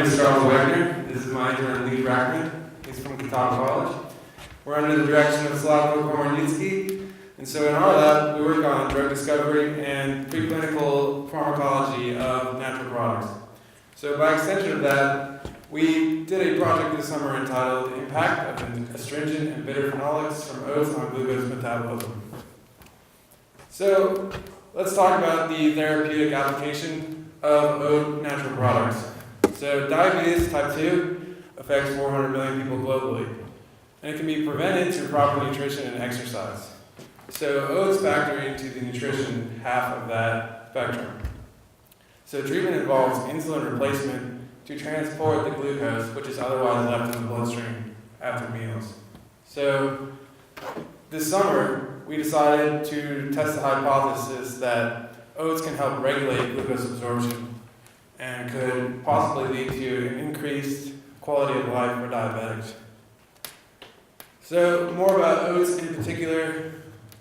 name is Charles Wagner. This is my intern, Lee Brackman. He's from Catawba College. We're under the direction of Slavko Komornitsky. And so in our lab, we work on drug discovery and preclinical pharmacology of natural products. So by extension of that, we did a project this summer entitled Impact of Astringent and Bitter Phenolics from Oats on Glucose Metabolism. So let's talk about the therapeutic application of oat natural products. So diabetes type 2 affects 400 million people globally, and it can be prevented through proper nutrition and exercise. So oats factor into the nutrition half of that spectrum. So treatment involves insulin replacement to transport the glucose, which is otherwise left in the bloodstream after meals. So this summer, we decided to test the hypothesis that oats can help regulate glucose absorption and could possibly lead to an increased quality of life for diabetics. So more about oats in particular.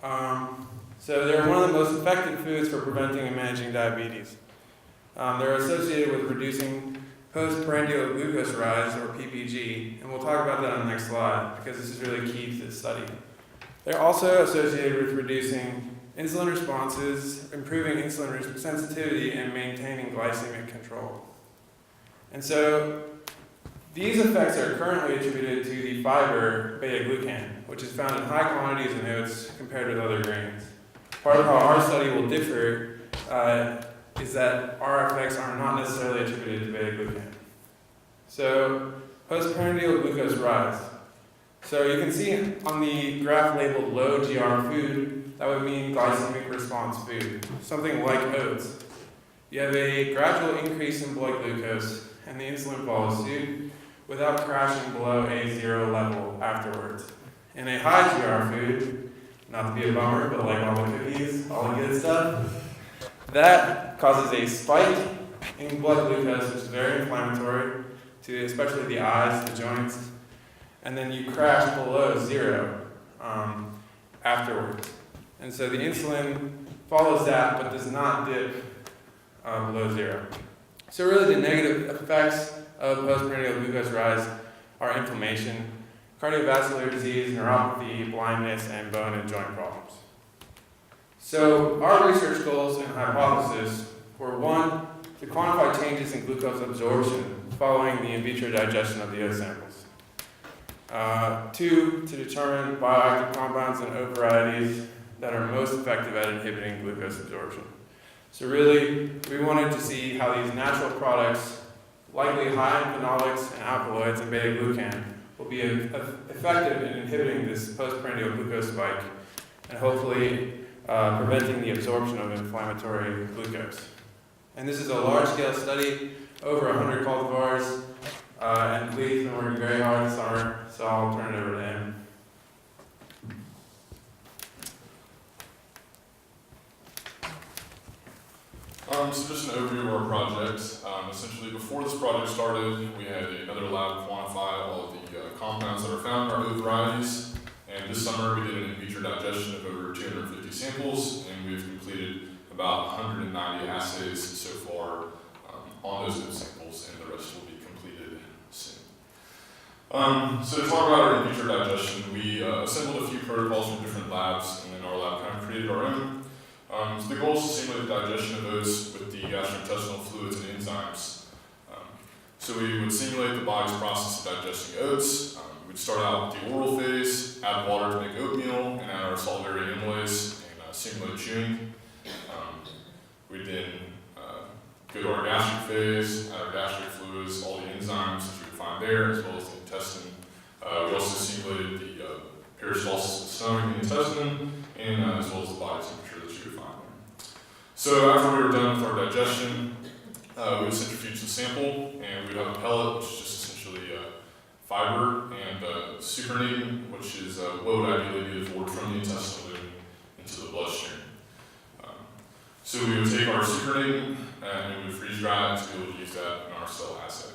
So they're one of the most effective foods for preventing and managing diabetes. They're associated with reducing postprandial glucose rise, or PPG, and we'll talk about that on the next slide because this is really key to this study. They're also associated with reducing insulin responses, improving insulin sensitivity, and maintaining glycemic control. And so these effects are currently attributed to the fiber beta-glucan, which is found in high quantities in oats compared with other grains. Part of how our study will differ is that our effects are not necessarily attributed to beta-glucan. So postprandial glucose rise. So you can see on the graph labeled low GR food, that would mean glycemic response food, something like oats. You have a gradual increase in blood glucose, and the insulin follows suit without crashing below a 0 level afterwards. In a high GR food, not to be a bummer, but like all the cookies, all the good stuff, that causes a spike in blood glucose, which is very inflammatory to especially the eyes, the joints, and then you crash below 0 afterwards. And so the insulin follows that, but does not dip below 0. So really the negative effects of postprandial glucose rise are inflammation, cardiovascular disease, neuropathy, blindness, and bone and joint problems. So our research goals and hypothesis were 1, to quantify changes in glucose absorption following the in vitro digestion of the oat samples. 2, to determine bioactive compounds and oat varieties that are most effective at inhibiting glucose absorption. So really, we wanted to see how these natural products, likely high in phenolics and alkaloids and beta-glucan, will be effective in inhibiting this postprandial glucose spike and hopefully preventing the absorption of inflammatory glucose. And this is a large-scale study, over 100 cultivars, and Lee's been working very hard this summer, so I'll turn it over to him. So just an overview of our project. Essentially, before this project started, we had another lab quantify all of the compounds that are found in our oat varieties. And this summer, we did an in vitro digestion of over 250 samples, and we've completed about 190 assays so far on those oat samples, and the rest will be completed soon. So to talk about our in vitro digestion, we assembled a few protocols from different labs, and then our lab kind of created our own. So the goal is to simulate the digestion of oats with the gastrointestinal fluids and enzymes. So we would simulate the body's process of digesting oats. We'd start out with the oral phase, add water to make oatmeal, and add our solitary amylase and simulate chewing. We'd then go to our gastric phase, add our gastric fluids, all the enzymes that you would find there, as well as the intestine. We also simulated the peristalsis of the stomach and the intestine, and as well as the body temperature that you would find there. So after we were done with our digestion, we would centrifuge the sample, and we'd have a pellet, which is just essentially fiber, and supernatant, which is what would ideally be absorbed from the intestinal lumen into the bloodstream. So we would take our supernatant and we would freeze dry it to be able to use that in our cell assay.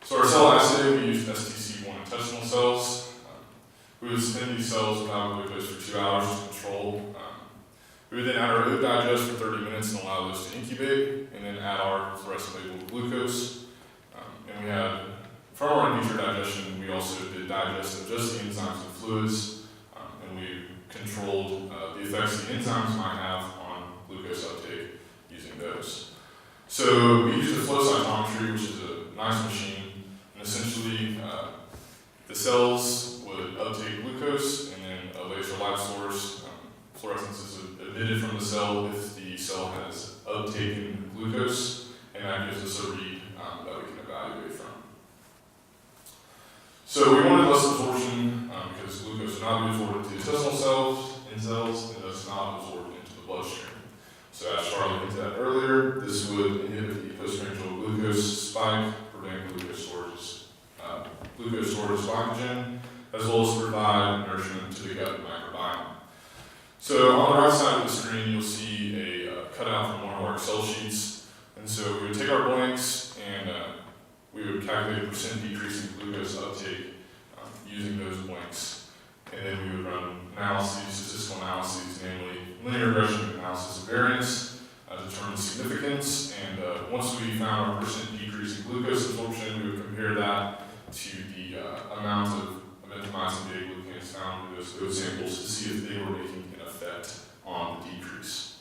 So our cell assay, we used STC1 intestinal cells. We would spin these cells without glucose for 2 hours to control. We would then add our oat digest for 30 minutes and allow those to incubate, and then add our fluorescent labeled glucose. And we had, from our Vitro Digestion, we also did digest of just the enzymes and fluids, and we controlled the effects the enzymes might have on glucose uptake using those. So we used a flow cytometry, which is a nice machine, and essentially the cells would uptake glucose, and then a laser light source, fluorescence is emitted from the cell if the cell has uptaken glucose, and that gives us a read that we can evaluate from. So we wanted less absorption because glucose would not be absorbed into intestinal cells, and thus not absorbed into the bloodstream. So as Charlie hinted at earlier, this would inhibit the postprandial glucose spike, prevent glucose storage as glycogen, as well as provide nourishment to the gut microbiome. So on the right side of the screen, you'll see a cutout from one of our Excel sheets. And so we would take our blanks and we would calculate a percent decrease in glucose uptake using those blanks. And then we would run analyses, statistical analyses, namely linear regression analysis of variance, determine significance, and once we found our percent decrease in glucose absorption, we would compare that to the amount of erythromycin beta-glucans found in those Oats samples to see if they were making an effect on the decrease.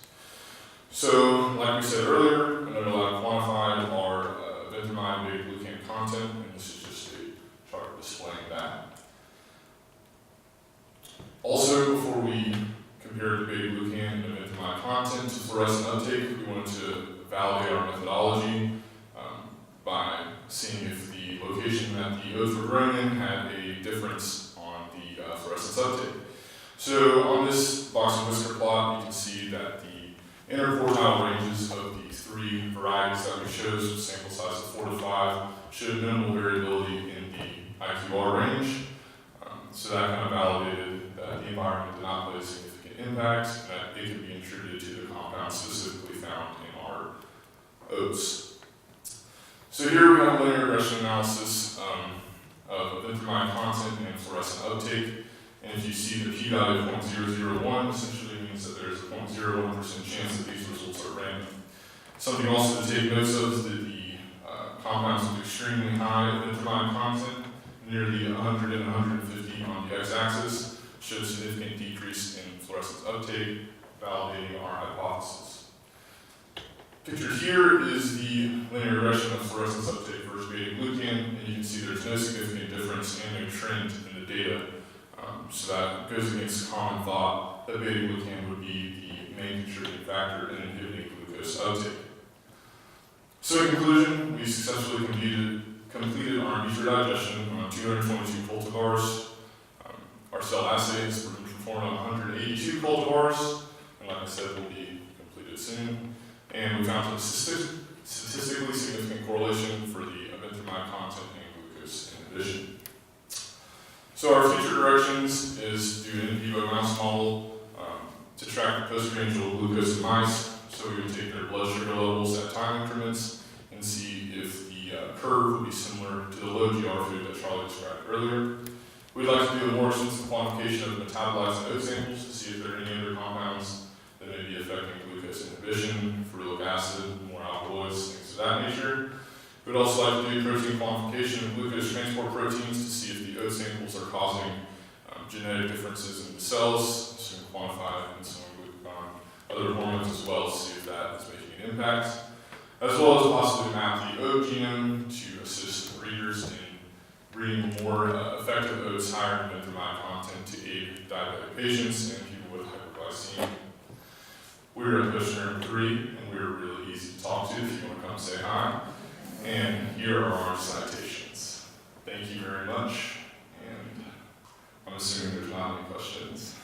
So, like we said earlier, another lab quantified our erythromycin beta-glucan content, and this is just a chart displaying that. Also, before we compared the beta-glucan and erythromycin content to fluorescent uptake, we wanted to validate our methodology by seeing if the location that the oats were grown in had a difference on the fluorescence uptake. So on this box and whisker plot, you can see that the interquartile ranges of the three varieties that we chose, sample size of 4 to 5, showed minimal variability in the IQR range. So that kind of validated that the environment did not play a significant impact, and that it could be attributed to the compounds specifically found in our oats. So here we have a linear regression analysis of erythromycin content and fluorescent uptake. And if you see the p-value of 0.001, essentially means that there's a 0.01% chance that these results are random. Something also to take notice of is that the compounds with extremely high erythromycin content, nearly 100 and 150 on the x-axis, showed significant decrease in fluorescence uptake, validating our hypothesis. Pictured here is the linear regression of fluorescence uptake versus beta-glucan, and you can see there's no significant difference and no trend in the data. So that goes against common thought that beta-glucan would be the main contributing factor in inhibiting glucose uptake. So in conclusion, we successfully completed our Vitro Digestion on 222 cultivars. Our cell assay has been performed on 182 cultivars, and like I said, will be completed soon. And we found a statistically significant correlation for the erythromycin content and glucose inhibition. So our future directions is do an in vivo mouse model to track the postprandial glucose in mice. So we would take their blood sugar levels at time increments and see if the curve would be similar to the low GR food that Charlie described earlier. We'd like to do a more extensive quantification of metabolites in oat samples to see if there are any other compounds that may be affecting glucose inhibition, ferulic acid, more alkaloids, things of that nature. We'd also like to do protein quantification of glucose transport proteins to see if the oat samples are causing genetic differences in the cells, so we can quantify insulin, glucagon, other hormones as well to see if that is making an impact, as well as possibly map the oat genome to assist breeders in breeding more effective oats higher in erythromycin content to aid diabetic patients and people with hyperglycemia. We're at question number 3, and we're really easy to talk to if you want to come say hi. And here are our citations. Thank you very much, and I'm assuming there's not any questions.